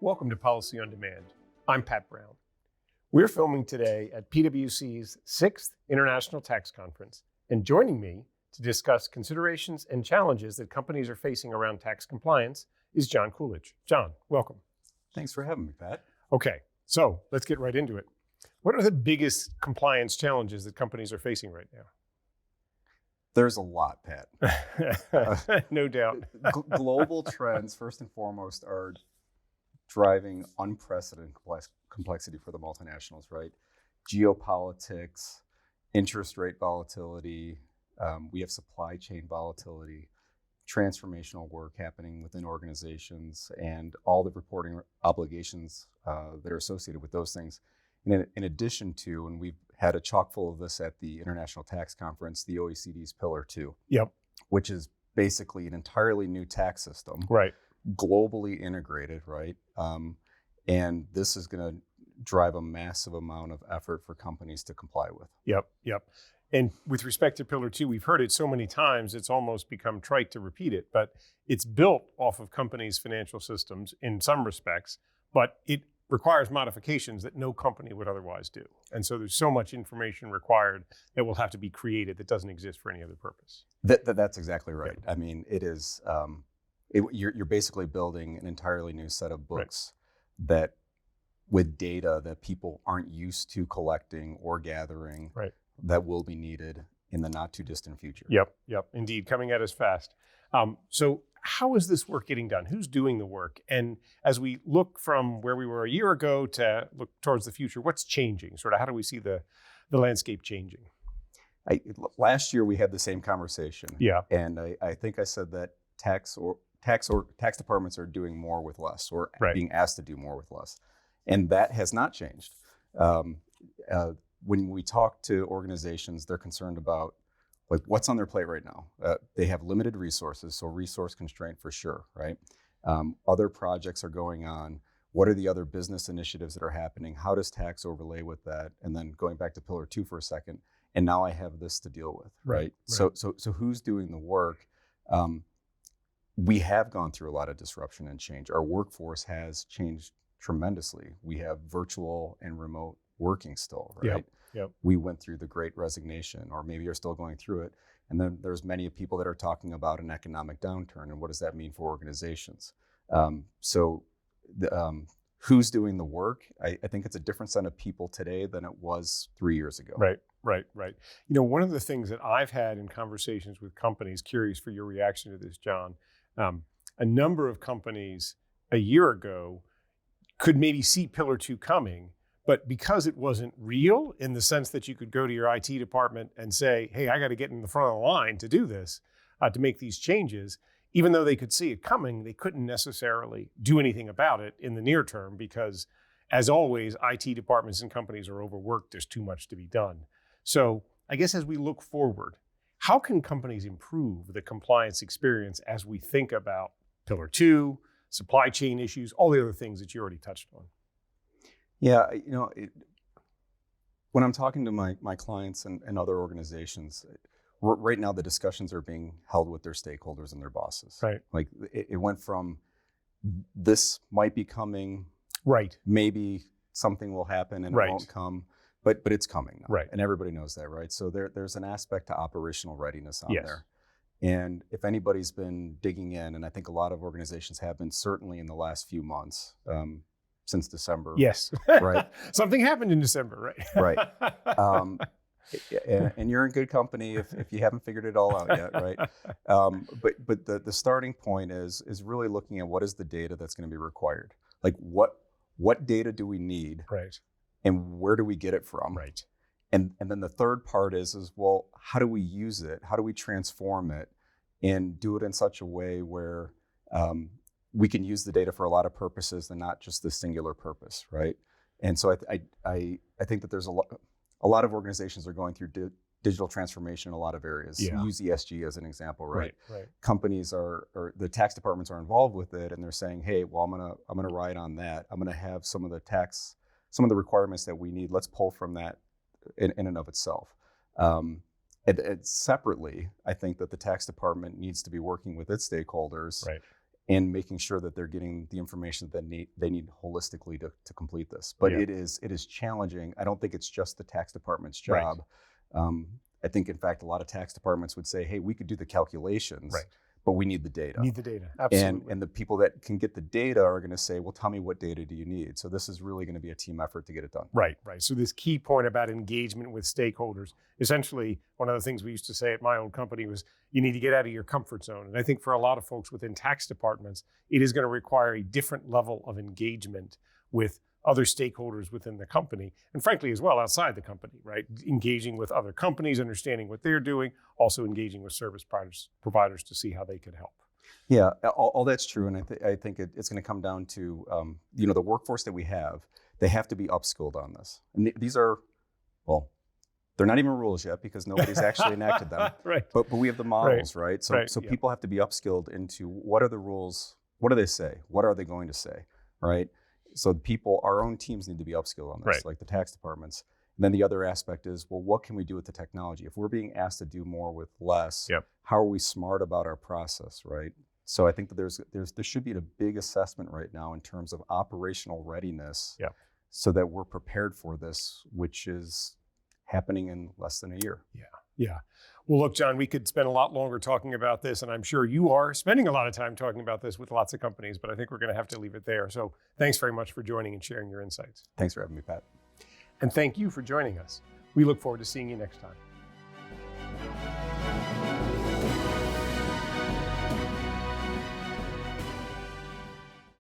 Welcome to Policy on Demand. I'm Pat Brown. We're filming today at PwC's 6th International Tax Conference, and joining me to discuss considerations and challenges that companies are facing around tax compliance is John Kulich. John, welcome. Thanks for having me, Pat. Okay, so let's get right into it. What are the biggest compliance challenges that companies are facing right now? There's a lot, Pat. No doubt. Global trends, first and foremost, are driving unprecedented complexity for the multinationals, right? Geopolitics, interest rate volatility, we have supply chain volatility, transformational work happening within organizations, and all the reporting obligations that are associated with those things. And in addition to, and we've had a chock full of this at the International Tax Conference, the OECD's Pillar 2, which is basically an entirely new tax system, right? Globally integrated, right? And this is going to drive a massive amount of effort for companies to comply with. Yep. And with respect to Pillar 2, we've heard it so many times, it's almost become trite to repeat it, but it's built off of companies' financial systems in some respects, but it requires modifications that no company would otherwise do. And so there's so much information required that will have to be created that doesn't exist for any other purpose. That's exactly right. I mean, it is, you're basically building an entirely new set of books that with data that people aren't used to collecting or gathering that will be needed in the not too distant future. Yep, indeed, coming at us fast. So how is this work getting done? Who's doing the work? And as we look from where we were a year ago to look towards the future, what's changing? Sort of how do we see the landscape changing? Last year we had the same conversation. Yeah. And I think I said that tax departments are doing more with less, or being asked to do more with less. And that has not changed. When we talk to organizations, they're concerned about what's on their plate right now. They have limited resources, so resource constraint for sure, right? Other projects are going on. What are the other business initiatives that are happening? How does tax overlay with that? And then going back to Pillar 2 for a second, and now I have this to deal with, right? So who's doing the work? We have gone through a lot of disruption and change. Our workforce has changed tremendously. We have virtual and remote working still, right? Yep. We went through the Great Resignation, or maybe you're still going through it. And then there's many people that are talking about an economic downturn, and what does that mean for organizations? Who's doing the work? I think it's a different set of people today than it was 3 years ago. Right. You know, one of the things that I've had in conversations with companies, curious for your reaction to this, John, a number of companies a year ago could maybe see Pillar 2 coming, but because it wasn't real in the sense that you could go to your IT department and say, hey, I got to get in the front of the line to do this, to make these changes, even though they could see it coming, they couldn't necessarily do anything about it in the near term because, as always, IT departments and companies are overworked. There's too much to be done. So I guess as we look forward, how can companies improve the compliance experience as we think about Pillar 2, supply chain issues, all the other things that you already touched on? Yeah, when I'm talking to my clients and other organizations, right now the discussions are being held with their stakeholders and their bosses. Right. Like it went from this might be coming, maybe something will happen and it won't come, but it's coming now. And everybody knows that, right? So there's an aspect to operational readiness on there. And if anybody's been digging in, and I think a lot of organizations have been, certainly in the last few months, since December. Yes. Right. Something happened in December, right? And you're in good company if you haven't figured it all out yet, right? But the starting point is really looking at what is the data that's going to be required. Like what data do we need? And where do we get it from? And then the third part is well, how do we use it? How do we transform it and do it in such a way where we can use the data for a lot of purposes and not just the singular purpose, right? And so I think that there's a lot of organizations are going through digital transformation in a lot of areas. Use ESG as an example, right? Companies or the tax departments are involved with it, and they're saying, hey, well, I'm gonna ride on that. I'm gonna have some of the requirements that we need. Let's pull from that in and of itself. And separately, I think that the tax department needs to be working with its stakeholders and making sure that they're getting the information that they need holistically to complete this. But it is challenging. I don't think it's just the tax department's job. Right. I think, in fact, a lot of tax departments would say, hey, we could do the calculations, but we need the data. Need the data, absolutely. And the people that can get the data are going to say, well, tell me what data do you need? So this is really going to be a team effort to get it done. Right. So this key point about engagement with stakeholders, essentially one of the things we used to say at my own company was you need to get out of your comfort zone. And I think for a lot of folks within tax departments, it is going to require a different level of engagement with other stakeholders within the company, and frankly as well outside the company, right? Engaging with other companies, understanding what they're doing, also engaging with service providers to see how they could help. Yeah, all that's true, and I think it's going to come down to the workforce that we have. They have to be upskilled on this, and these are, well, they're not even rules yet because nobody's actually enacted them. Right. But we have the models, right? So people have to be upskilled into what are the rules, what do they say, what are they going to say, right? So our own teams need to be upskilled on this, like the tax departments. And then the other aspect is, well, what can we do with the technology? If we're being asked to do more with less, how are we smart about our process, right? So I think that there should be a big assessment right now in terms of operational readiness, so that we're prepared for this, which is happening in less than a year. Yeah. Well, look, John, we could spend a lot longer talking about this, and I'm sure you are spending a lot of time talking about this with lots of companies, but I think we're going to have to leave it there. So thanks very much for joining and sharing your insights. Thanks for having me, Pat. And thank you for joining us. We look forward to seeing you next time.